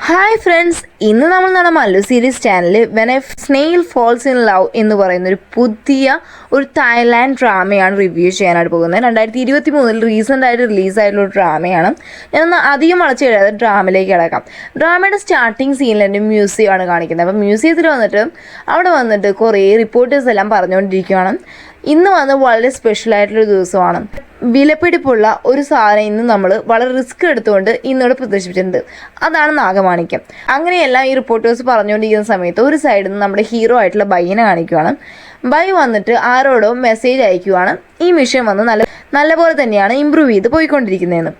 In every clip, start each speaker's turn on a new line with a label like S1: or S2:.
S1: Hi friends, ഇന്ന് നമ്മൾ നമ്മുടെ മല്ലു സീരീസ് ചാനലിൽ when a snail falls in love എന്ന് പറയുന്ന ഒരു തായ്ലാൻഡ് ഡ്രാമയാണ് റിവ്യൂ ചെയ്യാനായിട്ട് പോകുന്നത്. 2023 റീസെൻ്റ് ആയിട്ട് റിലീസായിട്ടുള്ള ഒരു ഡ്രാമയാണ്. ഞാനൊന്ന് അധികം വളച്ച് കഴിയാതെ ഡ്രാമയിലേക്ക് കിടക്കാം. ഡ്രാമയുടെ സ്റ്റാർട്ടിങ് സീനിൽ എൻ്റെ മ്യൂസിയമാണ് കാണിക്കുന്നത്. അപ്പം മ്യൂസിയത്തിൽ അവിടെ വന്നിട്ട് കുറേ റിപ്പോർട്ടേഴ്സ് എല്ലാം പറഞ്ഞുകൊണ്ടിരിക്കുകയാണ്. ഇന്ന് വളരെ സ്പെഷ്യലായിട്ടുള്ളൊരു ദിവസമാണ്. വിലപിടിപ്പുള്ള ഒരു സാധനം ഇന്ന് നമ്മൾ വളരെ റിസ്ക് എടുത്തുകൊണ്ട് ഇന്നോട് പ്രദർശിപ്പിച്ചിട്ടുണ്ട്. അതാണ് നാഗമാണിക്യം. അങ്ങനെയെല്ലാം ഈ റിപ്പോർട്ടേഴ്സ് പറഞ്ഞുകൊണ്ടിരിക്കുന്ന സമയത്ത് ഒരു സൈഡിൽ നിന്ന് നമ്മുടെ ഹീറോ ആയിട്ടുള്ള ബൈനെ കാണിക്കുകയാണ്. ബൈ വന്നിട്ട് ആരോടോ മെസ്സേജ് അയക്കുകയാണ്. ഈ മിഷൻ നല്ല പോലെ തന്നെയാണ് ഇമ്പ്രൂവ് ചെയ്ത് പോയിക്കൊണ്ടിരിക്കുന്നതെന്ന്.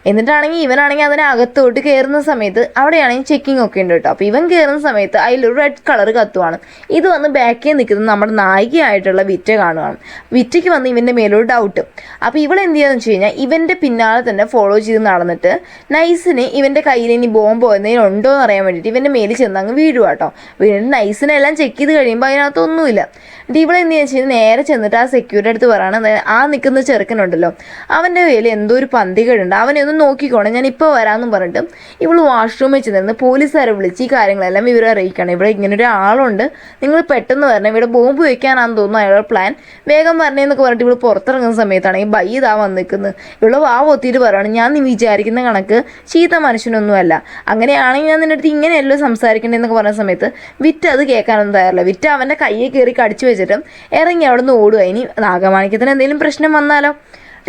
S1: എന്നിട്ടാണെങ്കിൽ ഇവനാണെങ്കിൽ അതിനകത്തോട്ട് കയറുന്ന സമയത്ത് അവിടെയാണെങ്കിൽ ചെക്കിംഗ് ഒക്കെ ഉണ്ട് കേട്ടോ. അപ്പോൾ ഇവൻ കയറുന്ന സമയത്ത് അതിലൊരു റെഡ് കളർ കത്തുവാണ്. ഇത് ബാക്കിൽ നിൽക്കുന്നത് നമ്മുടെ നായികയായിട്ടുള്ള വിറ്റ കാണുകയാണ്. വിറ്റയ്ക്ക് ഇവൻ്റെ മേലൊരു ഡൗട്ട്. അപ്പോൾ ഇവൾ എന്ത് ചെയ്യാന്ന് വെച്ച് കഴിഞ്ഞാൽ ഇവൻ്റെ പിന്നാലെ തന്നെ ഫോളോ ചെയ്ത് നടന്നിട്ട് നൈസിന് ഇവൻ്റെ കയ്യിൽ ഇനി ബോംബോ എന്തെങ്കിലും ഉണ്ടോ എന്ന് അറിയാൻ വേണ്ടിയിട്ട് ഇവൻ്റെ മേലിൽ ചെന്ന് അങ്ങ് വീഴുക കേട്ടോ. വീണിട്ട് നൈസിനെല്ലാം ചെക്ക് ചെയ്ത് കഴിയുമ്പോൾ അതിനകത്തൊന്നുമില്ല. എന്നിട്ട് ഇവളെന്ത് ചെയ്യാന്ന് വെച്ച് കഴിഞ്ഞാൽ നേരെ ചെന്നിട്ട് ആ സെക്യൂരിറ്റി അടുത്ത് പറയാണ്, ആ നിൽക്കുന്ന ചെറുക്കനുണ്ടല്ലോ അവൻ്റെ കയ്യിൽ എന്തോ ഒരു പന്തികേടുണ്ട്, അവനെ ഒന്ന് നോക്കിക്കോണം, ഞാൻ ഇപ്പോൾ വരാമെന്നും പറഞ്ഞിട്ട് ഇവൾ വാഷ്റൂമിൽ ചെന്നിരുന്ന് പോലീസുകാരെ വിളിച്ച് ഈ കാര്യങ്ങളെല്ലാം ഇവരെ അറിയിക്കണം. ഇവിടെ ഇങ്ങനൊരു ആളുണ്ട്, നിങ്ങൾ പെട്ടെന്ന് വരണം, ഇവിടെ ബോംബ് വയ്ക്കാനാണെന്ന് തോന്നുന്നു അയാളുടെ പ്ലാൻ, വേഗം വരണേന്നൊക്കെ പറഞ്ഞിട്ട് ഇവൾ പുറത്തിറങ്ങുന്ന സമയത്താണെങ്കിൽ ബൈ ഇതാ വന്നിരിക്കുന്നത്. ഇവള് പൊത്തിയിട്ട് പറയുകയാണ്, ഞാൻ നീ വിചാരിക്കുന്ന കണക്ക് ചീത്ത മനുഷ്യനൊന്നുമല്ല, അങ്ങനെയാണെങ്കിൽ ഞാൻ നിൻ്റെ അടുത്ത് ഇങ്ങനെയല്ലോ സംസാരിക്കേണ്ടതെന്നൊക്കെ പറഞ്ഞ സമയത്ത് വിറ്റ് അത് കേൾക്കാനൊന്നും തയ്യാറില്ല. വിറ്റ് അവൻ്റെ കയ്യെ കയറി കടിച്ചു വെച്ചിട്ട് ഇറങ്ങി അവിടെ നിന്ന് ഓടുക. ഇനി നാഗമാണിക്യത്തിന് എന്തെങ്കിലും പ്രശ്നം വന്നാലോ.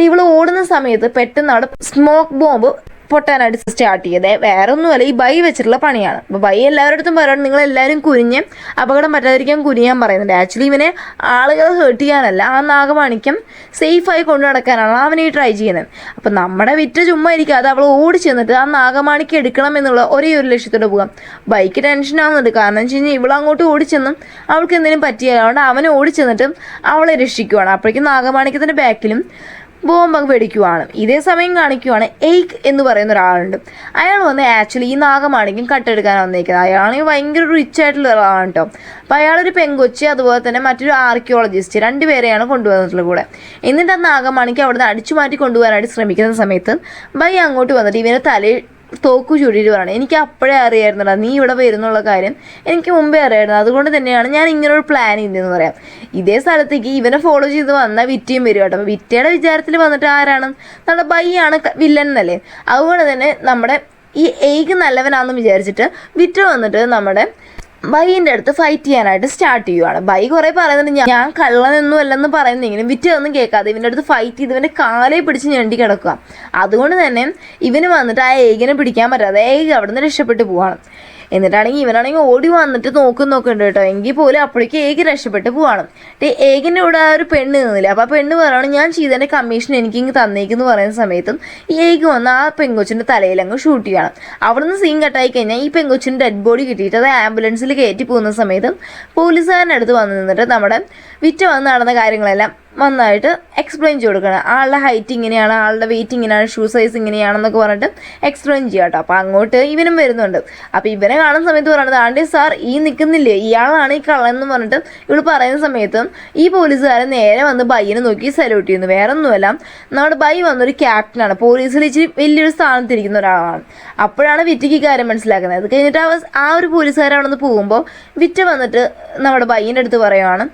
S1: ഇവള് ഓടുന്ന സമയത്ത് പെട്ടെന്ന് അവിടെ സ്മോക്ക് ബോംബ് പൊട്ടാനായിട്ട് സ്റ്റാർട്ട് ചെയ്തത്. വേറെ ഒന്നുമല്ല, ഈ ബൈ വെച്ചിട്ടുള്ള പണിയാണ്. അപ്പോൾ ബൈ എല്ലാവരുടെ അടുത്തും പറയുന്നത് നിങ്ങളെല്ലാവരും കുനിഞ്ഞ് അപകടം പറ്റാതിരിക്കാൻ കുനിയാൻ പറയുന്നുണ്ട്. ആക്ച്വലി ഇവനെ ആളുകളെ ഹേർട്ട് ചെയ്യാനല്ല, ആ നാഗമാണിക്യം സേഫായി കൊണ്ടു നടക്കാനാണ് അവനെ ട്രൈ ചെയ്യുന്നത്. അപ്പം നമ്മുടെ വിറ്റ് ചുമ്മാ ഇരിക്കാതെ അവൾ ഓടി ചെന്നിട്ട് ആ നാഗമാണിക്യം എടുക്കണം എന്നുള്ള ഒരേ ഒരു ലക്ഷ്യത്തോടെ പോകാം. ബൈക്ക് ടെൻഷനാവുന്നുണ്ട്. കാരണം വെച്ച് കഴിഞ്ഞാൽ ഇവളങ്ങോട്ട് ഓടിച്ചെന്നും അവൾക്ക് എന്തെങ്കിലും പറ്റിയാൽ അതുകൊണ്ട് അവനെ ഓടിച്ചെന്നിട്ടും അവളെ രക്ഷിക്കുവാണ്. അപ്പോഴേക്കും നാഗമാണിക്യത്തിൻ്റെ ബാക്കിലും ബോംബ് വെടിക്കുവാണ്. ഇതേ സമയം കാണിക്കുവാണ് എയ്ക്ക് എന്ന് പറയുന്ന ഒരാളുണ്ട്. അയാൾ ആക്ച്വലി ഈ നാഗമാണിക്യം കട്ടെടുക്കാൻ വന്നേക്കുന്നത്. അയാളാണെങ്കിൽ ഭയങ്കര റിച്ച് ആയിട്ടുള്ള ഒരാളാണ് കേട്ടോ. അപ്പോൾ അയാളൊരു പെങ്കൊച്ച് അതുപോലെ തന്നെ മറ്റൊരു ആർക്കിയോളജിസ്റ്റ് രണ്ടുപേരെയാണ് കൊണ്ടുവന്നിട്ടുള്ള കൂടെ. എന്നിട്ട് ആ നാഗമാണിക്യം അവിടുന്ന് അടിച്ചു മാറ്റി കൊണ്ടുപോകാനായിട്ട് ശ്രമിക്കുന്ന സമയത്ത് ബൈ അങ്ങോട്ട് വന്നിട്ട് ഇവനെ തലയിൽ തോക്കു ചൂടിയിട്ട് പറയണം, എനിക്ക് അപ്പോഴേ അറിയായിരുന്നടാ നീ ഇവിടെ വരുന്നുള്ള കാര്യം, എനിക്ക് മുമ്പേ അറിയായിരുന്നു, അതുകൊണ്ട് തന്നെയാണ് ഞാൻ ഇങ്ങനൊരു പ്ലാൻ ചെയ്തതെന്ന് പറയാം. ഇതേ സ്ഥലത്തേക്ക് ഇവനെ ഫോളോ ചെയ്ത് വന്ന വിറ്റയും വരും കേട്ടോ. അപ്പോൾ വിറ്റയുടെ വിചാരത്തിൽ വന്നിട്ട് ആരാണ്, നമ്മുടെ ബൈ ആണ് വില്ലൻ എന്നല്ലേ. അതുകൊണ്ട് തന്നെ നമ്മുടെ ഈ എയ്ക്ക് നല്ലവനാണെന്ന് വിചാരിച്ചിട്ട് വിറ്റ വന്നിട്ട് നമ്മുടെ ബൈൻ്റെ അടുത്ത് ഫൈറ്റ് ചെയ്യാനായിട്ട് സ്റ്റാർട്ട് ചെയ്യുവാണ്. ബൈ കുറേ പറയുന്നുണ്ട് ഞാൻ കള്ളനൊന്നും അല്ലെന്ന് പറയുന്നെങ്കിലും വിറ്റ് ഒന്നും കേൾക്കാതെ ഇവൻ്റെ അടുത്ത് ഫൈറ്റ് ചെയ്ത് ഇവൻ്റെ കാലേ പിടിച്ച് ഞെണ്ടി കിടക്കുക. അതുകൊണ്ട് തന്നെ ഇവന് വന്നിട്ട് ആ ഏകിനെ പിടിക്കാൻ പറ്റാതെ ഏഗ് അവിടെ നിന്ന് രക്ഷപ്പെട്ട് പോവാണ്. എന്നിട്ടാണെങ്കിൽ ഇവനാണെങ്കിൽ ഓടി വന്നിട്ട് നോക്കുന്നുണ്ട് കേട്ടോ. എങ്കിൽ പോലും അപ്പോഴേക്ക് ഏഗ് രക്ഷപ്പെട്ട് പോവാണ്. ഏകിൻ്റെ കൂടെ ആ ഒരു പെണ്ണ് നിന്നില്ല. അപ്പോൾ ആ പെണ്ണ് പറയുകയാണ്, ഞാൻ ചെയ്തതിൻ്റെ കമ്മീഷൻ എനിക്കിങ്ങ് തന്നേക്കെന്ന് പറയുന്ന സമയത്തും ഈ ഏഗ് വന്ന് ആ പെങ്കൊച്ചിൻ്റെ തലയിലങ്ങ് ഷൂട്ട് ചെയ്യണം. അവിടെ നിന്ന് സീൻ കട്ടായി കഴിഞ്ഞാൽ ഈ പെങ്കൊച്ചിൻ്റെ ഡെഡ് ബോഡി കിട്ടിയിട്ട് അത് ആംബുലൻസിൽ കയറ്റി പോകുന്ന സമയത്തും പോലീസുകാരൻ്റെ അടുത്ത് വന്ന് നിന്നിട്ട് നമ്മുടെ വിറ്റ വന്ന് നടന്ന കാര്യങ്ങളെല്ലാം നന്നായിട്ട് എക്സ്പ്ലെയിൻ ചെയ്ത് കൊടുക്കണം. ആളുടെ ഹൈറ്റ് ഇങ്ങനെയാണ്, ആളുടെ വെയിറ്റ് ഇങ്ങനെയാണ്, ഷൂ സൈസ് ഇങ്ങനെയാണെന്നൊക്കെ പറഞ്ഞിട്ട് എക്സ്പ്ലെയിൻ ചെയ്യാം കേട്ടോ. അപ്പോൾ അങ്ങോട്ട് ഇവനും വരുന്നുണ്ട്. അപ്പോൾ ഇവനെ കാണുന്ന സമയത്ത് പറയുന്നത്, ആണ്ടേ സാർ ഈ നിൽക്കുന്നില്ലേ ഇയാളാണ് ഈ കള്ളെന്ന് പറഞ്ഞിട്ട് ഇവൾ പറയുന്ന സമയത്തും ഈ പോലീസുകാരൻ നേരെ വന്ന് ബൈനെ നോക്കി സല്യൂട്ട് ചെയ്യുന്നു. വേറെ ഒന്നുമല്ല, നമ്മുടെ ബൈ വന്നൊരു ക്യാപ്റ്റനാണ്, പോലീസിൽ ഇച്ചിരി വലിയൊരു സ്ഥാനത്തിരിക്കുന്ന ഒരാളാണ്. അപ്പോഴാണ് വിറ്റയ്ക്ക് കാര്യം മനസ്സിലാക്കുന്നത്. അത് കഴിഞ്ഞിട്ട് ആ ഒരു പോലീസുകാരൻ അവിടെ നിന്ന് പോകുമ്പോൾ വിറ്റ വന്നിട്ട് നമ്മുടെ ബൈൻ്റെ അടുത്ത് പറയുവാണ്,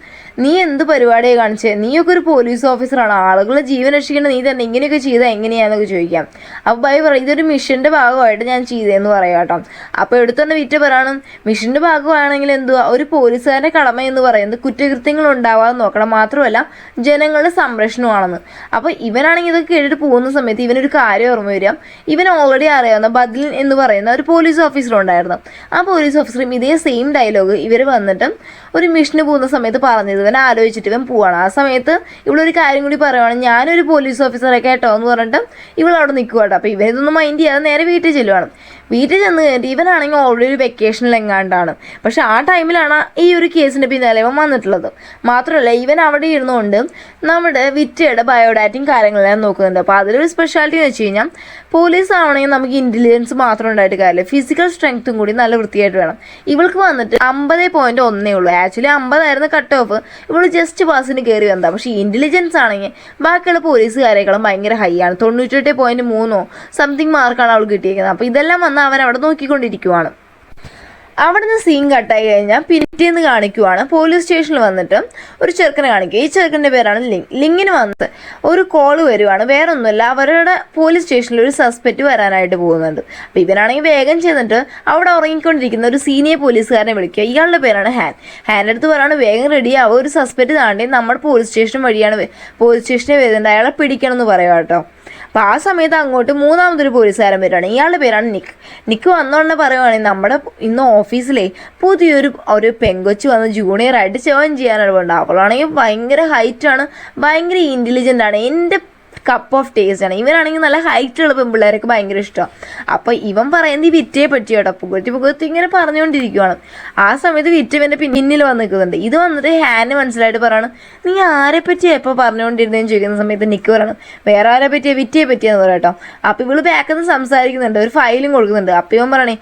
S1: നീ എന്ത് പരിപാടിയാണ് കാണിച്ചത്, നീയൊക്കെ ഒരു പോലീസ് ഓഫീസറാണ്, ആളുകളെ ജീവൻ രക്ഷിക്കേണ്ട നീ തന്നെ ഇങ്ങനെയൊക്കെ ചെയ്താൽ എങ്ങനെയാണെന്നൊക്കെ ചോദിക്കാം. അപ്പോൾ ബൈ പറയും, ഇതൊരു മിഷൻ്റെ ഭാഗമായിട്ട് ഞാൻ ചെയ്തതെന്ന് പറയാം കേട്ടോ. അപ്പോൾ എടുത്തുതന്നെ വിറ്റ പറയണം, മിഷൻ്റെ ഭാഗമാണെങ്കിൽ എന്തുവാ, ഒരു പോലീസുകാരൻ്റെ കടമ എന്ന് പറയുന്നത് കുറ്റകൃത്യങ്ങൾ ഉണ്ടാവാതെ നോക്കണം, മാത്രമല്ല ജനങ്ങളുടെ സംരക്ഷണമാണെന്ന്. അപ്പോൾ ഇവനാണെങ്കിൽ ഇതൊക്കെ കേട്ടിട്ട് പോകുന്ന സമയത്ത് ഇവനൊരു കാര്യം ഓർമ്മ വരിക, ഇവൻ ഓൾറെഡി അറിയാവുന്ന ബദ്ലിൻ എന്ന് പറയുന്ന ഒരു പോലീസ് ഓഫീസർ ഉണ്ടായിരുന്നു. ആ പോലീസ് ഓഫീസറും ഇതേ സെയിം ഡയലോഗ് ഇവർ വന്നിട്ട് ഒരു മിഷന് പോകുന്ന സമയത്ത് പറഞ്ഞത് ഇവൻ ആലോചിച്ചിട്ട് ഇവൻ പോവാണ്. ആ സമയത്ത് ഇവളൊരു കാര്യം കൂടി പറയുവാണ്, ഞാനൊരു പോലീസ് ഓഫീസറെ കേട്ടോ എന്ന് പറഞ്ഞിട്ട് ഇവൾ അവിടെ നിൽക്കുക കേട്ടോ. അപ്പോൾ ഇവനിതൊന്നും മൈൻഡ് ചെയ്യാതെ നേരെ വീട്ടിൽ ചെല്ലുവാണ്. വീട്ടിൽ ചെന്ന് കഴിഞ്ഞിട്ട് ഇവനാണെങ്കിൽ ഓൾറെഡി ഒരു വെക്കേഷനിൽ എങ്ങാണ്ടാണ്. പക്ഷെ ആ ടൈമിലാണ് ഈ ഒരു കേസിൻ്റെ പിന്നാലെ ഇവൻ വന്നിട്ടുള്ളത്. മാത്രമല്ല ഇവൻ അവിടെ ഇരുന്നുകൊണ്ട് നമ്മുടെ വിറ്റയുടെ ബയോഡാറ്റയും കാര്യങ്ങളെല്ലാം നോക്കുന്നുണ്ട്. അപ്പോൾ അതിലൊരു സ്പെഷ്യാലിറ്റി എന്ന് വെച്ച് കഴിഞ്ഞാൽ പോലീസ് ആവണമെങ്കിൽ നമുക്ക് ഇൻ്റലിജൻസ് മാത്രം ഉണ്ടായിട്ട് കാര്യമില്ല, ഫിസിക്കൽ സ്ട്രെങ്ത്തും കൂടി നല്ല വൃത്തിയായിട്ട് വേണം. ഇവൾക്ക് വന്നിട്ട് 50.1 ഉള്ളൂ. ആക്ച്വലി 50 കട്ട് ഓഫ്, ഇവൾ ജസ്റ്റ് പാസിന് കയറി വന്നതാണ്. പക്ഷേ ഇൻ്റലിജൻസ് ആണെങ്കിൽ ബാക്കിയുള്ള പോലീസുകാരെക്കാളും ഭയങ്കര ഹൈ ആണ്. 98.3 സംതിങ് മാർക്കാണ് അവൾ കിട്ടിയിരിക്കുന്നത്. അപ്പോൾ ഇതെല്ലാം വന്ന് അവരവിടെ നോക്കിക്കൊണ്ടിരിക്കുവാണ്. അവിടുന്ന് സീൻ കട്ടായി കഴിഞ്ഞാൽ പിറ്റേന്ന് കാണിക്കുവാണ് പോലീസ് സ്റ്റേഷനിൽ വന്നിട്ട് ഒരു ചെറുക്കനെ കാണിക്കുക. ഈ ചെറുക്കൻ്റെ പേരാണ് ലിങ്ങിന് വന്നിട്ട് ഒരു കോള് വരുവാണ്. വേറെ ഒന്നുമല്ല, അവരുടെ പോലീസ് സ്റ്റേഷനിൽ ഒരു സസ്പെക്റ്റ് വരാനായിട്ട് പോകുന്നുണ്ട്. അപ്പോൾ ഇവനാണെങ്കിൽ വേഗം ചെന്നിട്ട് അവിടെ ഉറങ്ങിക്കൊണ്ടിരിക്കുന്ന ഒരു സീനിയർ പോലീസുകാരനെ വിളിക്കുക. ഇയാളുടെ പേരാണ് ഹാൻ്റെ അടുത്ത് പറയാണ് വേഗം റെഡിയാവുക, ഒരു സസ്പെക്റ്റ് താണ്ടി നമ്മുടെ പോലീസ് സ്റ്റേഷൻ വഴിയാണ് പോലീസ് സ്റ്റേഷനിൽ വരുന്നുണ്ട്, അയാളെ പിടിക്കണം എന്ന് പറയുക കേട്ടോ. അപ്പോൾ ആ സമയത്ത് അങ്ങോട്ട് മൂന്നാമതൊരു പോലീസുകാരൻ വരികയാണ്. ഇയാളുടെ പേരാണ് നിക്ക് വന്നോണ്ട് പറയുവാണെങ്കിൽ നമ്മുടെ ഇന്ന് ഓഫീസിലെ പുതിയൊരു പെങ്കൊച്ച് വന്ന് ജൂനിയറായിട്ട് ജോയിൻ ചെയ്യാനാണ് വേണ്ടത്. അവളാണെങ്കിൽ ഭയങ്കര ഹൈറ്റാണ്, ഭയങ്കര ഇൻ്റലിജൻ്റ് ആണ്, എൻ്റെ കപ്പ് ഓഫ് ടേസ്റ്റ് ആണ്. ഇവനാണെങ്കിൽ നല്ല ഹൈറ്റുള്ള പെൺപിള്ളേരൊക്കെ ഭയങ്കര ഇഷ്ടമാണ്. അപ്പോൾ ഇവൻ പറയുന്നത് ഈ വിറ്റയെ പറ്റി കേട്ടോ. പുകഴ്ത്തി ഇങ്ങനെ പറഞ്ഞുകൊണ്ടിരിക്കുവാണ്. ആ സമയത്ത് വിറ്റവൻ്റെ പിന്നിൽ വന്ന് നിൽക്കുന്നുണ്ട്. ഇത് വന്നിട്ട് ഹാന് മനസ്സിലായിട്ട് പറയണം, നീ ആരെ പറ്റിയാണ് ഇപ്പോൾ പറഞ്ഞുകൊണ്ടിരുന്നതെന്ന് ചോദിക്കുന്ന സമയത്ത് നിക്ക് പറയണം വേറെ ആരെ പറ്റിയാണ്, വിറ്റയെ പറ്റിയാന്ന് പറയാം കേട്ടോ. അപ്പോൾ ഇവള് ബാക്കിൽ നിന്ന് സംസാരിക്കുന്നുണ്ട്, ഒരു ഫയലും കൊടുക്കുന്നുണ്ട്. അപ്പോൾ ഇവൻ പറയണേ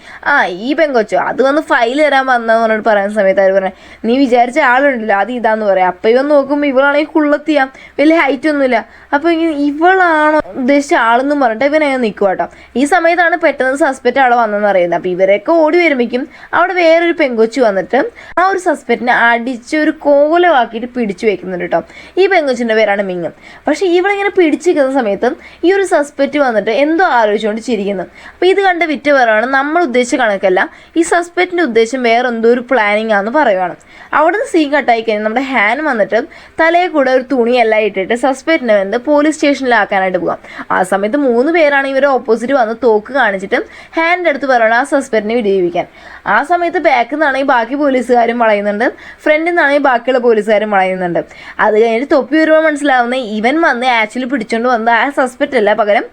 S1: ഈ പെങ്കൊച്ചോ അത് വന്ന് ഫയൽ തരാൻ വന്നതെന്ന് പറഞ്ഞിട്ട് പറയുന്ന സമയത്ത് അവർ പറഞ്ഞേ നീ വിചാരിച്ച ആളുണ്ടല്ലോ അത് ഇതാന്ന് പറയാം. അപ്പോൾ ഇവൻ നോക്കുമ്പോൾ ഇവളാണെങ്കിൽ കുള്ളത്തിയാം, വലിയ ഹൈറ്റ് ഒന്നുമില്ല. അപ്പോൾ ഇവളാണോ ഉദ്ദേശിച്ച ആളെന്നും പറഞ്ഞിട്ട് ഇവനെ നിൽക്കുക കേട്ടോ. ഈ സമയത്താണ് പെട്ടെന്ന് സസ്പെക്റ്റ് അവിടെ വന്നതെന്ന് അറിയുന്നത്. അപ്പോൾ ഇവരൊക്കെ ഓടി വരുമ്പോഴേക്കും അവിടെ വേറൊരു പെങ്കൊച്ചു വന്നിട്ട് ആ ഒരു സസ്പെക്റ്റിനെ അടിച്ച് ഒരു കോലമാക്കിയിട്ട് പിടിച്ചു വെക്കുന്നുണ്ട് കേട്ടോ. ഈ പെങ്കൊച്ചിൻ്റെ പേരാണ് മിങ്. പക്ഷേ ഇവളിങ്ങനെ പിടിച്ചു വെക്കുന്ന സമയത്ത് ഈ ഒരു സസ്പെക്റ്റ് വന്നിട്ട് എന്തോ ആലോചിച്ചുകൊണ്ട് ചിരിക്കുന്നു. അപ്പോൾ ഇത് കണ്ട വിറ്റ് പറയുകയാണ് നമ്മൾ ഉദ്ദേശിച്ച കണക്കല്ല, ഈ സസ്പെക്റ്റിൻ്റെ ഉദ്ദേശം വേറെ എന്തോ ഒരു പ്ലാനിങ് ആണെന്ന് പറയുകയാണ്. അവിടെ നിന്ന് സീൻ കട്ടായി കഴിഞ്ഞാൽ നമ്മുടെ ഹാൻ വന്നിട്ട് തലയിൽ കൂടെ ഒരു തുണിയെല്ലാം ഇട്ടിട്ട് സസ്പെക്റ്റിനെ വന്ന് പോലീസ് സ്റ്റേഷനിലാക്കാനായിട്ട് പോകാം. ആ സമയത്ത് 3 പേരാണ് ഇവരെ ഓപ്പോസിറ്റ് വന്ന് തോക്ക് കാണിച്ചിട്ട് ഹാൻ്റെ അടുത്ത് പറയണം ആ സസ്പെക്റ്റിനെ വിടിവിക്കാൻ. ആ സമയത്ത് ബാക്കിൽ നിന്നാണെങ്കിൽ ബാക്കി പോലീസുകാരും വളയുന്നുണ്ട്, ഫ്രണ്ടിൽ നിന്നാണെങ്കിൽ ബാക്കിയുള്ള പോലീസുകാരും വളയുന്നുണ്ട്. അത് കഴിഞ്ഞിട്ട് തൊപ്പി വരുമ്പോൾ മനസ്സിലാവുന്ന ഇവൻ വന്ന് ആക്ച്വലി പിടിച്ചുകൊണ്ട് വന്നത് ആ സസ്പെക്റ്റ് അല്ല, പകരം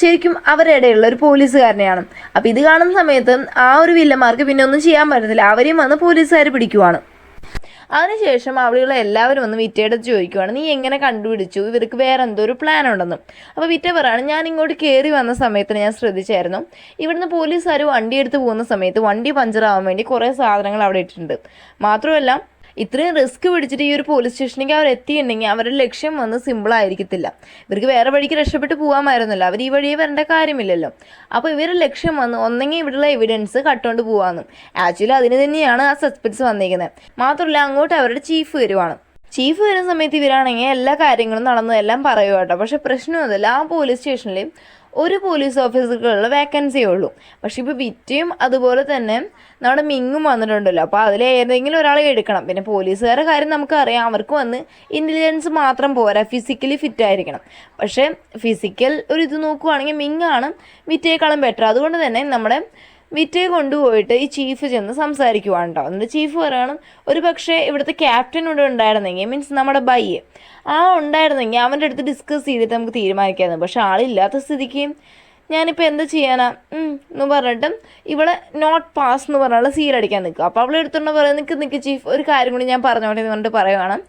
S1: ശരിക്കും അവരുടെ ഇടയിലുള്ള ഒരു പോലീസുകാരനെയാണ്. അപ്പോൾ ഇത് കാണുന്ന സമയത്ത് ആ ഒരു വില്ലന്മാർക്ക് പിന്നെ ഒന്നും ചെയ്യാൻ പറ്റത്തില്ല, അവരെയും വന്ന് പോലീസുകാർ പിടിക്കുവാണ്. അതിനുശേഷം അവിടെയുള്ള എല്ലാവരും വന്ന് വിറ്റയുടെ ചോദിക്കുവാണ് നീ എങ്ങനെ കണ്ടുപിടിച്ചു ഇവർക്ക് വേറെ എന്തോ ഒരു പ്ലാൻ ഉണ്ടെന്ന്. അപ്പോൾ വിറ്റ പറയാണ് ഞാൻ ഇങ്ങോട്ട് കയറി വന്ന സമയത്തിന് ഞാൻ ശ്രദ്ധിച്ചായിരുന്നു, ഇവിടുന്ന് പോലീസുകാർ വണ്ടി എടുത്ത് പോകുന്ന സമയത്ത് വണ്ടി പഞ്ചറാവാൻ വേണ്ടി കുറേ സാധനങ്ങൾ അവിടെ ഇട്ടിട്ടുണ്ട്. മാത്രമല്ല ഇത്രയും റിസ്ക് പിടിച്ചിട്ട് ഈ ഒരു പോലീസ് സ്റ്റേഷനിലേക്ക് അവർ എത്തിയിട്ടുണ്ടെങ്കിൽ അവരുടെ ലക്ഷ്യം വന്ന് സിമ്പിൾ ആയിരിക്കത്തില്ല. ഇവർക്ക് വേറെ വഴിക്ക് രക്ഷപ്പെട്ട് പോകാമായിരുന്നല്ലോ, അവർ ഈ വഴിയെ വരേണ്ട കാര്യമില്ലല്ലോ. അപ്പോൾ ഇവരുടെ ലക്ഷ്യം വന്ന് ഒന്നെങ്കിൽ ഇവിടെയുള്ള എവിഡൻസ് കട്ടുകൊണ്ട് പോകാമെന്നും. ആക്ച്വലി അതിന് തന്നെയാണ് ആ സസ്പെൻസ് വന്നിരിക്കുന്നത്. മാത്രമല്ല അങ്ങോട്ട് അവരുടെ ചീഫ് വരുവാണ്. ചീഫ് വരുന്ന സമയത്ത് ഇവരാണെങ്കിൽ എല്ലാ കാര്യങ്ങളും നടന്നതെല്ലാം പറയുക കേട്ടോ. പക്ഷെ പ്രശ്നമൊന്നുമില്ല, ആ പോലീസ് സ്റ്റേഷനിൽ ഒരു പോലീസ് ഓഫീസർക്കുള്ള വേക്കൻസിയേ ഉള്ളൂ. പക്ഷെ ഇപ്പോൾ വിറ്റയും അതുപോലെ തന്നെ നമ്മുടെ മിങ്ങും വന്നിട്ടുണ്ടല്ലോ. അപ്പോൾ അതിൽ ഏതെങ്കിലും ഒരാളെ എടുക്കണം. പിന്നെ പോലീസുകാരുടെ കാര്യം നമുക്കറിയാം, അവർക്ക് വന്ന് ഇൻ്റലിജൻസ് മാത്രം പോരാ, ഫിസിക്കലി ഫിറ്റ് ആയിരിക്കണം. പക്ഷേ ഫിസിക്കൽ ഒരു ഇത് നോക്കുവാണെങ്കിൽ മിങ്ങാണ് വിറ്റയേക്കാളും ബെറ്റർ. അതുകൊണ്ട് തന്നെ നമ്മുടെ വിറ്റയെ കൊണ്ടുപോയിട്ട് ഈ ചീഫ് ചെന്ന് സംസാരിക്കുവാണ് കേട്ടോ. എന്നിട്ട് ചീഫ് പറയണം ഒരു പക്ഷേ ഇവിടുത്തെ ക്യാപ്റ്റൻ ഇവിടെ ഉണ്ടായിരുന്നെങ്കിൽ, മീൻസ് നമ്മുടെ ബയ്യെ ഉണ്ടായിരുന്നെങ്കിൽ അവൻ്റെ അടുത്ത് ഡിസ്കസ് ചെയ്തിട്ട് നമുക്ക് തീരുമാനിക്കാമായിരുന്നു. പക്ഷെ ആളില്ലാത്ത സ്ഥിതിക്ക് ഞാനിപ്പോൾ എന്താ ചെയ്യാനാ എന്ന് പറഞ്ഞിട്ട് ഇവിടെ നോട്ട് പാസ് എന്ന് പറഞ്ഞാൽ സീലടിക്കാൻ നിൽക്കുക. അപ്പോൾ അവളെ എടുത്തോണ്ട് പറയാം നിൽക്ക് ചീഫ് ഒരു കാര്യം കൂടി ഞാൻ പറഞ്ഞോട്ടെ എന്ന് പറഞ്ഞിട്ട് പറയുകയാണ്.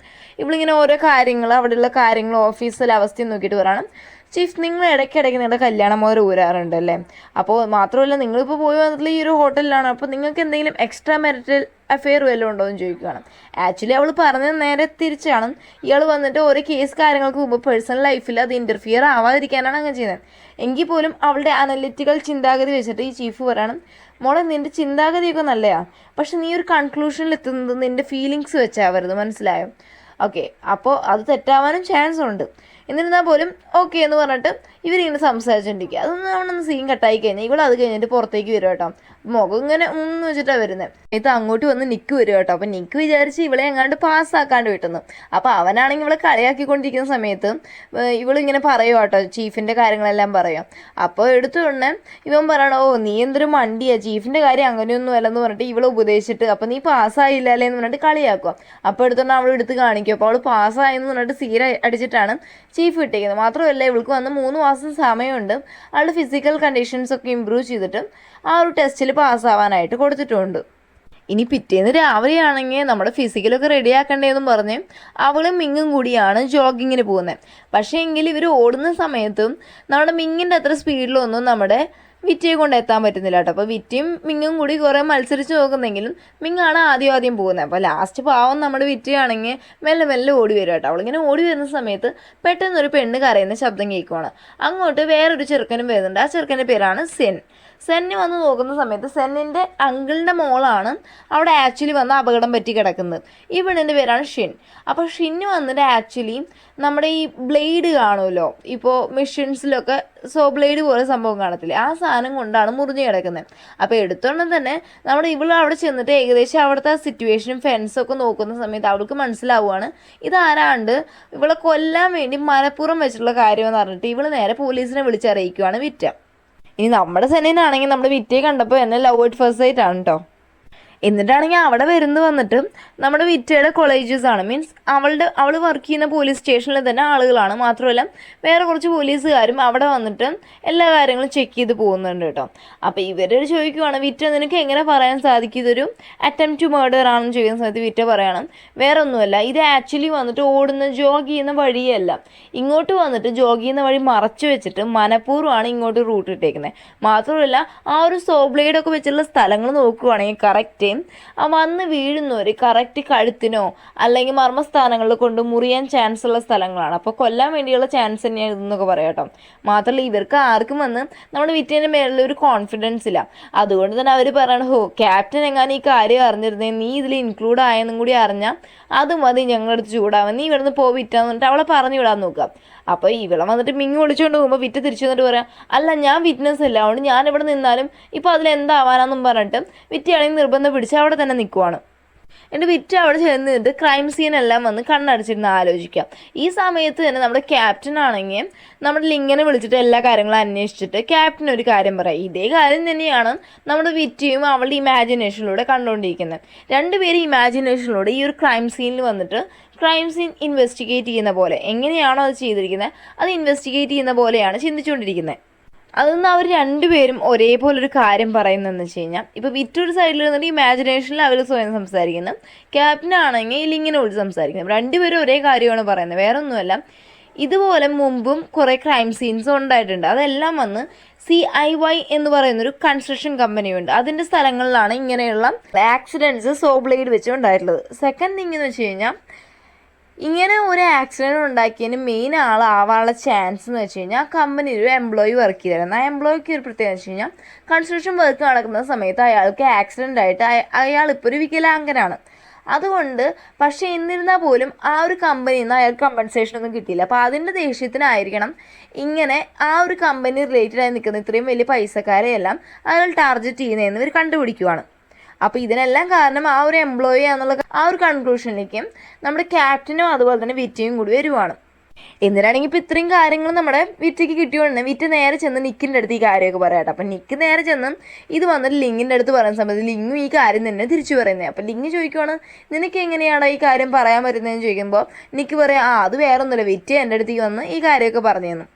S1: ഇവളിങ്ങനെ ഓരോ കാര്യങ്ങൾ അവിടെയുള്ള കാര്യങ്ങൾ ഓഫീസിലെ അവസ്ഥയും നോക്കിയിട്ട് പറയണം ചീഫ് നിങ്ങൾ ഇടയ്ക്കിടയ്ക്ക് നിങ്ങളുടെ കല്യാണം മുതൽ ഊരാറുണ്ട് അല്ലേ, അപ്പോൾ മാത്രമല്ല നിങ്ങളിപ്പോൾ പോയി വന്നിട്ടുള്ള ഈ ഒരു ഹോട്ടലിലാണ്, അപ്പോൾ നിങ്ങൾക്ക് എന്തെങ്കിലും എക്സ്ട്രാ മാരിറ്റൽ അഫെയർ വല്ലതും ഉണ്ടോ എന്ന് ചോദിക്കുകയാണ്. ആക്ച്വലി അവൾ പറഞ്ഞത് നേരെ തിരിച്ചാണ്. ഇയാൾ വന്നിട്ട് ഓരോ കേസ് കാര്യങ്ങൾക്ക് മുമ്പ് പേഴ്സണൽ ലൈഫിൽ അത് ഇൻ്റർഫിയർ ആവാതിരിക്കാനാണ് അങ്ങനെ ചെയ്യുന്നത്. എങ്കിൽ പോലും അവളുടെ അനലിറ്റിക്കൽ ചിന്താഗതി വെച്ചിട്ട് ഈ ചീഫ് പറയണം മോളെ നിൻ്റെ ചിന്താഗതിയൊക്കെ നല്ലതാണ്, പക്ഷെ നീ ഒരു കൺക്ലൂഷനിൽ എത്തുന്നത് നിൻ്റെ ഫീലിങ്സ് വെച്ചാവരുത്, മനസ്സിലായോ? ഓക്കെ, അപ്പോൾ അത് തെറ്റാവാനും ചാൻസ് ഉണ്ട്. എന്നിരുന്നാൽ പോലും ഓക്കെ എന്ന് പറഞ്ഞിട്ട് ഇവരിങ്ങനെ സംസാരിച്ചുകൊണ്ടിരിക്കുക. അതൊന്നും നമ്മളൊന്ന് സീൻ കട്ടായി കഴിഞ്ഞാൽ ഇവിടെ അത് കഴിഞ്ഞിട്ട് പുറത്തേക്ക് വരും കേട്ടോ. മുഖം ഇങ്ങനെ വെച്ചിട്ടാണ് വരുന്നത്. ഇത് അങ്ങോട്ട് വന്ന് നിക്ക് വരും കേട്ടോ. അപ്പം നിക്ക് വിചാരിച്ച് ഇവളെ എങ്ങാണ്ട് പാസ്സാക്കാണ്ട് വിട്ടുന്നു. അപ്പോൾ അവനാണെങ്കിൽ ഇവളെ കളിയാക്കിക്കൊണ്ടിരിക്കുന്ന സമയത്ത് ഇവളിങ്ങനെ പറയുക കേട്ടോ, ചീഫിൻ്റെ കാര്യങ്ങളെല്ലാം പറയാം. അപ്പോൾ എടുത്തുകൊണ്ട് ഇവൻ പറയണം നീ എന്തൊരു മണ്ടിയാ, ചീഫിൻ്റെ കാര്യം അങ്ങനെയൊന്നും അല്ലെന്ന് പറഞ്ഞിട്ട് ഇവളെ ഉപദേശിച്ചിട്ട് അപ്പോൾ നീ പാസ്സായില്ല അല്ലേ എന്ന് പറഞ്ഞിട്ട് കളിയാക്കുക. അപ്പോൾ എടുത്തുകൊണ്ട് അവൾ എടുത്ത് കാണിക്കും. അപ്പോൾ അവൾ പാസ്സായെന്ന് പറഞ്ഞിട്ട് സീര അടിച്ചിട്ടാണ് ചീഫ് ഇട്ടിരിക്കുന്നത്. മാത്രമല്ല ഇവൾക്ക് വന്ന് 3 മാസം സമയമുണ്ട് അവളുടെ ഫിസിക്കൽ കണ്ടീഷൻസൊക്കെ ഇമ്പ്രൂവ് ചെയ്തിട്ട് ആ ഒരു ടെസ്റ്റിൽ പാസ്സാവാനായിട്ട് കൊടുത്തിട്ടുണ്ട്. ഇനി പിറ്റേന്ന് രാവിലെയാണെങ്കിൽ നമ്മുടെ ഫിസിക്കലൊക്കെ റെഡിയാക്കണ്ടേന്നും പറഞ്ഞ് അവളും മിങ്ങും കൂടിയാണ് ജോഗിങ്ങിന് പോകുന്നത്. പക്ഷേ എങ്കിൽ ഇവർ ഓടുന്ന സമയത്തും നമ്മുടെ മിങ്ങിൻ്റെ അത്ര സ്പീഡിലൊന്നും നമ്മുടെ വിറ്റയെ കൊണ്ട് എത്താൻ പറ്റുന്നില്ല കേട്ടോ. അപ്പോൾ വിറ്റയും മിങ്ങും കൂടി കുറേ മത്സരിച്ച് നോക്കുന്നെങ്കിലും മിങ്ങാണ് ആദ്യം പോകുന്നത്. അപ്പോൾ ലാസ്റ്റ് പാവം നമ്മുടെ വിറ്റയാണെങ്കിൽ മെല്ലെ ഓടി വരും കേട്ടോ. അവളിങ്ങനെ ഓടി വരുന്ന സമയത്ത് പെട്ടെന്നൊരു പെണ്ണ് കരയുന്ന ശബ്ദം കേൾക്കുവാണ്. അങ്ങോട്ട് വേറൊരു ചെറുക്കനും വരുന്നുണ്ട്. ആ ചെറുക്കൻ്റെ പേരാണ് സെന്ന് വന്ന് നോക്കുന്ന സമയത്ത് സെന്നിൻ്റെ അങ്കിളിൻ്റെ മോളാണ് അവിടെ ആക്ച്വലി വന്ന് അപകടം പറ്റി കിടക്കുന്നത്. ഈ പെണ്ണിൻ്റെ പേരാണ് ഷിൻ. അപ്പോൾ ഷിന്ന് വന്നിട്ട് ആക്ച്വലി നമ്മുടെ ഈ ബ്ലേഡ് കാണുമല്ലോ, ഇപ്പോൾ മെഷീൻസിലൊക്കെ ബ്ലേഡ് പോലെ സംഭവം കാണത്തില്ലേ, ആ സാധനം കൊണ്ടാണ് മുറിഞ്ഞ് കിടക്കുന്നത്. അപ്പോൾ എടുത്തോണ്ട് തന്നെ നമ്മുടെ ഇവൾ അവിടെ ചെന്നിട്ട് ഏകദേശം അവിടുത്തെ സിറ്റുവേഷനും ഫെൻസൊക്കെ നോക്കുന്ന സമയത്ത് അവൾക്ക് മനസ്സിലാവുകയാണ് ഇതാരാണ്ട് ഇവളെ കൊല്ലാൻ വേണ്ടി മനഃപൂർവ്വം വെച്ചിട്ടുള്ള കാര്യമെന്ന് പറഞ്ഞിട്ട് ഇവൾ നേരെ പോലീസിനെ വിളിച്ചറിയിക്കുകയാണ് വിറ്റ. ഇനി നമ്മുടെ സെന്നിനാണെങ്കിൽ നമ്മുടെ വിറ്റയെ കണ്ടപ്പോൾ എന്നെ ലവ് അറ്റ് ഫസ്റ്റ് സൈറ്റ് ആണ് കേട്ടോ. എന്നിട്ടാണെങ്കിൽ അവിടെ വന്നിട്ട് നമ്മുടെ വിറ്റയുടെ കോളേജസാണ്, മീൻസ് അവൾ വർക്ക് ചെയ്യുന്ന പോലീസ് സ്റ്റേഷനിൽ തന്നെ ആളുകളാണ്. മാത്രമല്ല വേറെ കുറച്ച് പോലീസുകാരും അവിടെ വന്നിട്ട് എല്ലാ കാര്യങ്ങളും ചെക്ക് ചെയ്ത് പോകുന്നുണ്ട് കേട്ടോ. അപ്പോൾ ഇവരോട് ചോദിക്കുവാണ് വിറ്റ നിനക്ക് എങ്ങനെ പറയാൻ സാധിക്കും ഇതൊരു അറ്റംപ്റ്റ് ടു മർഡർ ആണെന്ന് ചോദിക്കുന്ന സമയത്ത് വിറ്റ പറയണം വേറെ ഒന്നുമല്ല, ഇത് ആക്ച്വലി വന്നിട്ട് ജോഗ് ചെയ്യുന്ന വഴിയല്ല, ഇങ്ങോട്ട് വന്നിട്ട് ജോഗ് ചെയ്യുന്ന വഴി മറച്ചു വെച്ചിട്ട് മനഃപൂർവ്വമാണ് ഇങ്ങോട്ട് റൂട്ട് ഇട്ടേക്കുന്നത്. മാത്രമല്ല ആ ഒരു ബ്ലേഡൊക്കെ വെച്ചുള്ള സ്ഥലങ്ങൾ നോക്കുകയാണെങ്കിൽ കറക്റ്റ് വന്ന് വീഴുന്നവർ കറക്റ്റ് കഴുത്തിനോ അല്ലെങ്കിൽ മർമ്മസ്ഥാനങ്ങളിൽ കൊണ്ട് മുറിയാൻ ചാൻസ് ഉള്ള സ്ഥലങ്ങളാണ്. അപ്പോൾ കൊല്ലാൻ വേണ്ടിയുള്ള ചാൻസ് തന്നെയാണ് ഇതെന്നൊക്കെ പറയാം കേട്ടോ. മാത്രമല്ല ഇവർക്ക് ആർക്കും വന്ന് നമ്മുടെ വിറ്റേൻ്റെ മേലുള്ള കോൺഫിഡൻസ് ഇല്ല. അതുകൊണ്ട് തന്നെ അവർ പറയണം ക്യാപ്റ്റൻ എങ്ങാനും ഈ കാര്യം അറിഞ്ഞിരുന്നേ, നീ ഇതിൽ ഇൻക്ലൂഡ് ആയെന്നും കൂടി അറിഞ്ഞാൽ അത് മതി ഞങ്ങളടുത്ത് ചൂടാവാൻ, നീ ഇവിടുന്ന് വിറ്റാന്ന് പറഞ്ഞിട്ട് അവളെ പറഞ്ഞു വിടാൻ നോക്കുക. അപ്പോൾ ഇവളെ വന്നിട്ട് മിങ്ങി വിളിച്ചുകൊണ്ട് പോകുമ്പോൾ വിറ്റ് തിരിച്ചു വന്നിട്ട് പറയാം അല്ല ഞാൻ വിറ്റ്നസ് അല്ല, അതുകൊണ്ട് ഞാൻ ഇവിടെ നിന്നാലും ഇപ്പോൾ അതിലെന്താവാനാന്നും പറഞ്ഞിട്ട് വിറ്റയാണെങ്കിൽ നിർബന്ധം പിടിച്ച് അവിടെ തന്നെ നിൽക്കുവാണ്. എൻ്റെ വിറ്റ് അവിടെ ചെന്നിട്ട് ക്രൈം സീനെല്ലാം വന്ന് കണ്ണടച്ചിരുന്ന് ആലോചിക്കാം. ഈ സമയത്ത് തന്നെ നമ്മുടെ ക്യാപ്റ്റൻ ആണെങ്കിൽ നമ്മുടെ ലിങ്ങിനെ വിളിച്ചിട്ട് എല്ലാ കാര്യങ്ങളും അന്വേഷിച്ചിട്ട് ക്യാപ്റ്റൻ ഒരു കാര്യം പറയാം. ഇതേ കാര്യം തന്നെയാണ് നമ്മുടെ വിറ്റിയും അവളുടെ ഇമാജിനേഷനിലൂടെ കണ്ടുകൊണ്ടിരിക്കുന്നത്. രണ്ടുപേരും ഇമാജിനേഷനിലൂടെ ഈ ഒരു ക്രൈം സീനിൽ വന്നിട്ട് ക്രൈം സീൻ ഇൻവെസ്റ്റിഗേറ്റ് ചെയ്യുന്ന പോലെ എങ്ങനെയാണോ അത് ചെയ്തിരിക്കുന്നത് അത് ഇൻവെസ്റ്റിഗേറ്റ് ചെയ്യുന്ന പോലെയാണ് ചിന്തിച്ചുകൊണ്ടിരിക്കുന്നത്. അതൊന്ന് അവർ രണ്ടുപേരും ഒരേപോലൊരു കാര്യം പറയുന്നതെന്ന് വെച്ച് കഴിഞ്ഞാൽ ഇപ്പോൾ വിറ്റൊരു സൈഡിൽ നിന്നിട്ട് ഇമാജിനേഷനിൽ അവർ സ്വയം സംസാരിക്കുന്നു, ക്യാപ്റ്റനാണെങ്കിൽ ലിങ്ങിനെ വിളിച്ച് സംസാരിക്കുന്നു. രണ്ടുപേരും ഒരേ കാര്യമാണ് പറയുന്നത്, വേറെ ഒന്നുമല്ല. ഇതുപോലെ മുമ്പും കുറേ ക്രൈം സീൻസ് ഉണ്ടായിട്ടുണ്ട്. അതെല്ലാം വന്ന് CIY എന്ന് പറയുന്നൊരു കൺസ്ട്രക്ഷൻ കമ്പനിയുണ്ട്, അതിൻ്റെ സ്ഥലങ്ങളിലാണ് ഇങ്ങനെയുള്ള ആക്സിഡൻറ്റ്സ് ബ്ലേഡ് വെച്ച് ഉണ്ടായിട്ടുള്ളത്. സെക്കൻഡ് തിങ് എന്ന് വെച്ച് കഴിഞ്ഞാൽ ഇങ്ങനെ ഒരു ആക്സിഡൻറ്റ് ഉണ്ടാക്കിയതിന് മെയിൻ ആളാവാനുള്ള ചാൻസ് എന്ന് വെച്ച് കഴിഞ്ഞാൽ കമ്പനിയിൽ ഒരു എംപ്ലോയി വർക്ക് ചെയ്തിരുന്നു. ആ എംപ്ലോയിക്ക് ഒരു പ്രത്യേകത വെച്ച് കഴിഞ്ഞാൽ കൺസ്ട്രക്ഷൻ വർക്ക് നടക്കുന്ന സമയത്ത് അയാൾക്ക് ആക്സിഡൻ്റ് ആയിട്ട് അയാളിപ്പോൾ ഒരു വികലാംഗനാണ്. അതുകൊണ്ട് പക്ഷേ എന്നിരുന്നാൽ പോലും ആ ഒരു കമ്പനിയിൽ നിന്ന് അയാൾക്ക് കമ്പൻസേഷനൊന്നും കിട്ടിയില്ല. അപ്പോൾ അതിൻ്റെ ദേഷ്യത്തിനായിരിക്കണം ഇങ്ങനെ ആ ഒരു കമ്പനി റിലേറ്റഡായി നിൽക്കുന്ന ഇത്രയും വലിയ പൈസക്കാരെയെല്ലാം അയാൾ ടാർഗറ്റ് ചെയ്യുന്നതെന്ന് ഇവർ കണ്ടുപിടിക്കുവാണ്. അപ്പോൾ ഇതിനെല്ലാം കാരണം ആ ഒരു എംപ്ലോയി എന്നുള്ള ആ ഒരു കൺക്ലൂഷനിലേക്കും നമ്മുടെ ക്യാപ്റ്റനും അതുപോലെ തന്നെ വിറ്റയും കൂടി വരുവാണ്. എന്തിനാണെങ്കിൽ ഇപ്പോൾ ഇത്രയും കാര്യങ്ങൾ നമ്മുടെ വിറ്റയ്ക്ക് കിട്ടിയോണ്ട് വിറ്റ് നേരെ ചെന്ന് നിക്കിൻ്റെ അടുത്ത് ഈ കാര്യമൊക്കെ പറയാട്ടോ. അപ്പം നിക്ക് നേരെ ചെന്ന് ഇത് വന്നിട്ട് ലിങ്ങിൻ്റെ അടുത്ത് പറയുന്ന സമയത്ത് ലിങ്ങും ഈ കാര്യം തന്നെ തിരിച്ചു പറയുന്നത്. അപ്പം ലിങ് ചോദിക്കുവാണ് നിനക്ക് എങ്ങനെയാണ് ഈ കാര്യം പറയാൻ പറ്റുന്നതെന്ന് ചോദിക്കുമ്പോൾ നിക്ക് പറയാം അത് വേറെ ഒന്നുമില്ല, വിറ്റ് എൻ്റെ അടുത്തേക്ക് വന്ന് ഈ കാര്യമൊക്കെ പറഞ്ഞു തന്നു.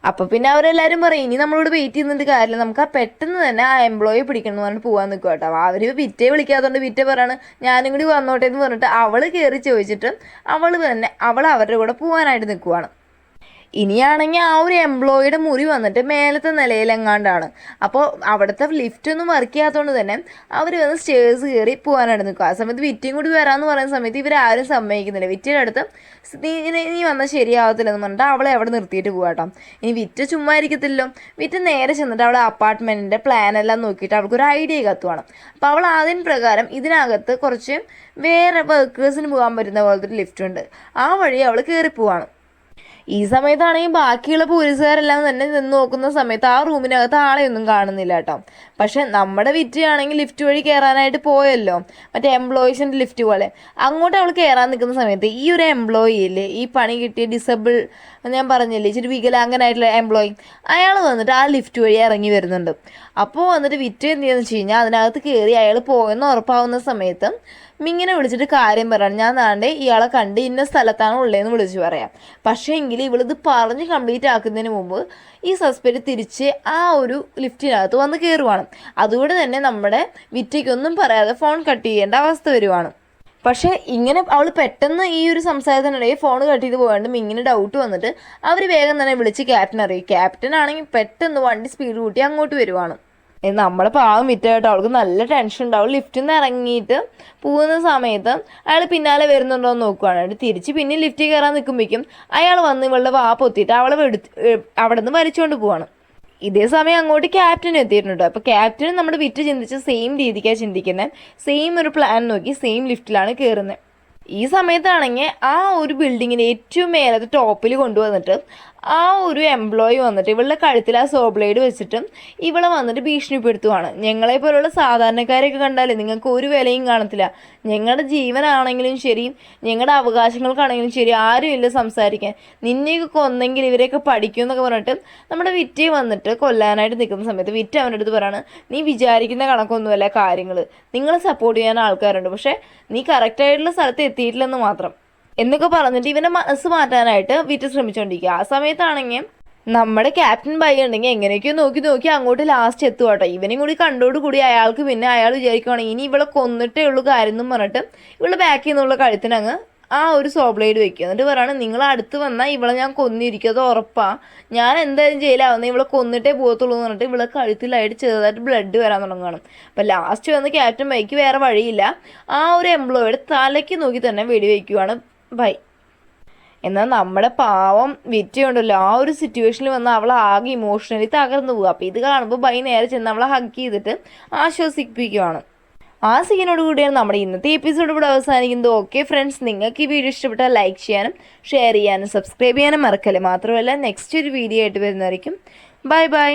S1: അപ്പോൾ പിന്നെ അവരെല്ലാവരും പറയും ഇനി നമ്മളോട് വെയിറ്റ് ചെയ്യുന്നിട്ട് കാര്യമില്ല, നമുക്ക് ആ പെട്ടെന്ന് തന്നെ ആ എംപ്ലോയി പിടിക്കണം പറഞ്ഞിട്ട് പോകാൻ നിൽക്കുക കേട്ടോ. അവർ വിറ്റേ വിളിക്കാത്തതുകൊണ്ട് വിറ്റേ പറയാണ് ഞാനും കൂടി വന്നോട്ടെ എന്ന് പറഞ്ഞിട്ട് അവൾ കയറി ചോദിച്ചിട്ട് അവൾ അവരുടെ കൂടെ പോകാനായിട്ട് നിൽക്കുവാണ്. ഇനിയാണെങ്കിൽ ആ ഒരു എംപ്ലോയിയുടെ മുറി വന്നിട്ട് മേലത്തെ നിലയിലെങ്ങാണ്ടാണ്. അപ്പോൾ അവിടുത്തെ ലിഫ്റ്റൊന്നും വർക്ക് ചെയ്യാത്തതുകൊണ്ട് തന്നെ അവർ വന്ന് സ്റ്റേഴ്സ് കയറി പോകാനായിട്ട് നിൽക്കും. ആ സമയത്ത് വിറ്റയും കൂടി വരാമെന്ന് പറയുന്ന സമയത്ത് ഇവരാരും സമ്മതിക്കുന്നില്ല. വിറ്റയുടെ അടുത്ത് നീ വന്നാൽ ശരിയാവത്തില്ലെന്ന് പറഞ്ഞിട്ട് അവളെ അവിടെ നിർത്തിയിട്ട് പോകാട്ടോ. ഇനി വിറ്റ് ചുമ്മാ ഇരിക്കത്തില്ലോ, വിറ്റ് നേരെ ചെന്നിട്ട് അവളെ അപ്പാർട്ട്മെൻറ്റിൻ്റെ പ്ലാനെല്ലാം നോക്കിയിട്ട് അവൾക്കൊരു ഐഡിയ കത്തുവാണ്. അപ്പോൾ അവൾ അതിന് പ്രകാരം ഇതിനകത്ത് കുറച്ച് വേറെ വർക്കേഴ്സിന് പോകാൻ പറ്റുന്ന പോലത്തെ ഒരു ലിഫ്റ്റ് ഉണ്ട്, ആ വഴി അവൾ കയറി പോവാണ്. ഈ സമയത്താണെങ്കിൽ ബാക്കിയുള്ള പോലീസുകാരെല്ലാം തന്നെ നിന്ന് നോക്കുന്ന സമയത്ത് ആ റൂമിനകത്ത് ആളെയൊന്നും കാണുന്നില്ല കേട്ടോ. പക്ഷെ നമ്മുടെ വിറ്റയാണെങ്കിൽ ലിഫ്റ്റ് വഴി കയറാനായിട്ട് പോയല്ലോ, മറ്റേ എംപ്ലോയീസിൻ്റെ ലിഫ്റ്റ് പോലെ. അങ്ങോട്ട് അവൾ കയറാൻ നിൽക്കുന്ന സമയത്ത് ഈ ഒരു എംപ്ലോയിയില്ലേ, ഈ പണി കിട്ടിയ ഡിസബിൾ ഞാൻ പറഞ്ഞില്ലേ ഇച്ചിരി വികലാംഗനായിട്ടുള്ള എംപ്ലോയി, അയാൾ വന്നിട്ട് ആ ലിഫ്റ്റ് വഴി ഇറങ്ങി വരുന്നുണ്ട്. അപ്പോൾ വന്നിട്ട് വിറ്റ് എന്ത് ചെയ്യുന്നത് വെച്ച് കഴിഞ്ഞാൽ അതിനകത്ത് കയറി അയാൾ പോയെന്ന് ഉറപ്പാവുന്ന സമയത്ത് മിങ്ങിനെ വിളിച്ചിട്ട് കാര്യം പറയണം, ഞാൻ നാണ്ടേ ഇയാളെ കണ്ട് ഇന്ന സ്ഥലത്താണ് ഉള്ളതെന്ന് വിളിച്ച് പറയാം. പക്ഷേ എങ്കിൽ ഇവളിത് പറഞ്ഞ് കംപ്ലീറ്റ് ആക്കുന്നതിന് മുമ്പ് ഈ സസ്പെക്റ്റ് തിരിച്ച് ആ ഒരു ലിഫ്റ്റിനകത്ത് വന്ന് കയറുവാണ്. അതുകൊണ്ട് തന്നെ നമ്മുടെ വിറ്റയ്ക്കൊന്നും പറയാതെ ഫോൺ കട്ട് ചെയ്യേണ്ട അവസ്ഥ വരുവാണ്. പക്ഷേ ഇങ്ങനെ അവൾ പെട്ടെന്ന് ഈ ഒരു സംസാരത്തിനിടയിൽ ഫോൺ കട്ട് ചെയ്ത് പോകാണ്ട് മിങ്ങിന് ഡൗട്ട് വന്നിട്ട് അവർ വേഗം തന്നെ വിളിച്ച് ക്യാപ്റ്റൻ അറിയും. ക്യാപ്റ്റൻ ആണെങ്കിൽ പെട്ടെന്ന് വണ്ടി സ്പീഡ് കൂട്ടി അങ്ങോട്ട് വരുവാണ്. നമ്മളെ പാവം വിറ്റായിട്ട് അവൾക്ക് നല്ല ടെൻഷൻ ഉണ്ടാവും. ലിഫ്റ്റിൽ നിന്ന് ഇറങ്ങിയിട്ട് പോകുന്ന സമയത്ത് അയാൾ പിന്നാലെ വരുന്നുണ്ടോ എന്ന് നോക്കുകയാണ്. തിരിച്ച് പിന്നെ ലിഫ്റ്റിൽ കയറാൻ നിൽക്കുമ്പോഴേക്കും അയാൾ വന്ന് ഇവളുടെ വാ പൊത്തിയിട്ട് അവളെ അവിടെ നിന്ന് വലിച്ചുകൊണ്ട് പോവാണ്. ഇതേ സമയം അങ്ങോട്ട് ക്യാപ്റ്റൻ എത്തിയിട്ടുണ്ട്. അപ്പോൾ ക്യാപ്റ്റൻ നമ്മുടെ വിറ്റ് ചിന്തിച്ച സെയിം രീതിക്കാണ് ചിന്തിക്കുന്നത്. സെയിം ഒരു പ്ലാൻ നോക്കി സെയിം ലിഫ്റ്റിലാണ് കയറുന്നത്. ഈ സമയത്താണെങ്കിൽ ആ ഒരു ബിൽഡിങ്ങിൻ്റെ ഏറ്റവും മേലത്തെ ടോപ്പിൽ കൊണ്ടുവന്നിട്ട് ആ ഒരു എംപ്ലോയി വന്നിട്ട് ഇവളുടെ കഴുത്തിൽ ആ സോ ബ്ലേഡ് വെച്ചിട്ട് ഇവളെ വന്നിട്ട് ഭീഷണിപ്പെടുത്തുവാണ്. ഞങ്ങളെ പോലുള്ള സാധാരണക്കാരെയൊക്കെ കണ്ടാലേ നിങ്ങൾക്ക് ഒരു വിലയും കാണത്തില്ല, ഞങ്ങളുടെ ജീവനാണെങ്കിലും ശരി ഞങ്ങളുടെ അവകാശങ്ങൾക്കാണെങ്കിലും ശരി ആരും ഇല്ല സംസാരിക്കാൻ, നിന്നെയൊക്കെ കൊന്നെങ്കിൽ ഇവരെയൊക്കെ പഠിക്കും എന്നൊക്കെ പറഞ്ഞിട്ട് നമ്മുടെ വിറ്റ് വന്നിട്ട് കൊല്ലാനായിട്ട് നിൽക്കുന്ന സമയത്ത് വിറ്റ് അവൻ്റെ അടുത്ത് പറയാണ്, നീ വിചാരിക്കുന്ന കണക്കൊന്നുമല്ല കാര്യങ്ങൾ, നിങ്ങളെ സപ്പോർട്ട് ചെയ്യാൻ ആൾക്കാരുണ്ട്, പക്ഷേ നീ കറക്റ്റായിട്ടുള്ള സ്ഥലത്ത് എത്തിയിട്ടില്ലെന്ന് മാത്രം എന്നൊക്കെ പറഞ്ഞിട്ട് ഇവൻ്റെ മനസ്സ് മാറ്റാനായിട്ട് വിറ്റ് ശ്രമിച്ചുകൊണ്ടിരിക്കുക. ആ സമയത്താണെങ്കിൽ നമ്മുടെ ക്യാപ്റ്റൻ ബൈ ഉണ്ടെങ്കിൽ എങ്ങനെയൊക്കെയോ നോക്കി അങ്ങോട്ട് ലാസ്റ്റ് എത്തുക കേട്ടോ. ഇവനും കൂടി കണ്ടോടുകൂടി അയാൾക്ക് പിന്നെ അയാൾ വിചാരിക്കുവാണെങ്കിൽ ഇനി ഇവളെ കൊന്നിട്ടേ ഉള്ളൂ കാര്യം എന്നും പറഞ്ഞിട്ട് ഇവളെ ബാക്കിൽ നിന്നുള്ള കഴുത്തിനങ്ങ് ആ ഒരു സോ ബ്ലേഡ് വെക്കുക. എന്നിട്ട് പറയാണ്, നിങ്ങൾ അടുത്ത് വന്നാൽ ഇവളെ ഞാൻ കൊന്നിരിക്കും, അത് ഉറപ്പാണ്, ഞാൻ എന്തായാലും ജയിലാവുന്നത് ഇവളെ കൊന്നിട്ടേ പോകത്തുള്ളൂ എന്ന് പറഞ്ഞിട്ട് ഇവളെ കഴുത്തിലായിട്ട് ചെറുതായിട്ട് ബ്ലഡ് വരാൻ തുടങ്ങുകയാണ്. അപ്പം ലാസ്റ്റ് വന്ന് ക്യാപ്റ്റൻ ബൈക്ക് വേറെ വഴിയില്ല, ആ ഒരു എംപ്ലോയിയുടെ തലയ്ക്ക് നോക്കി തന്നെ വെടിവെക്കുകയാണ് ബൈ. എന്നാൽ നമ്മുടെ പാവം വിറ്റ് ഉണ്ടല്ലോ ആ ഒരു സിറ്റുവേഷനിൽ വന്ന് അവൾ ആകെ ഇമോഷണലി തകർന്നു പോകുക. അപ്പോൾ ഇത് കാണുമ്പോൾ ബൈ നേരെ ചെന്ന് അവളെ ഹഗ് ചെയ്തിട്ട് ആശ്വസിപ്പിക്കുകയാണ്. ആ സീനോട് കൂടിയാണ് നമ്മുടെ ഇന്നത്തെ എപ്പിസോഡ് ഇവിടെ അവസാനിക്കുന്നത്. ഓക്കെ ഫ്രണ്ട്സ്, നിങ്ങൾക്ക് ഈ വീഡിയോ ഇഷ്ടപ്പെട്ടാൽ ലൈക്ക് ചെയ്യാനും ഷെയർ ചെയ്യാനും സബ്സ്ക്രൈബ് ചെയ്യാനും മറക്കല്ലേ. മാത്രമല്ല നെക്സ്റ്റ് ഒരു വീഡിയോ ആയിട്ട് വരുന്നതായിരിക്കും. Bye bye.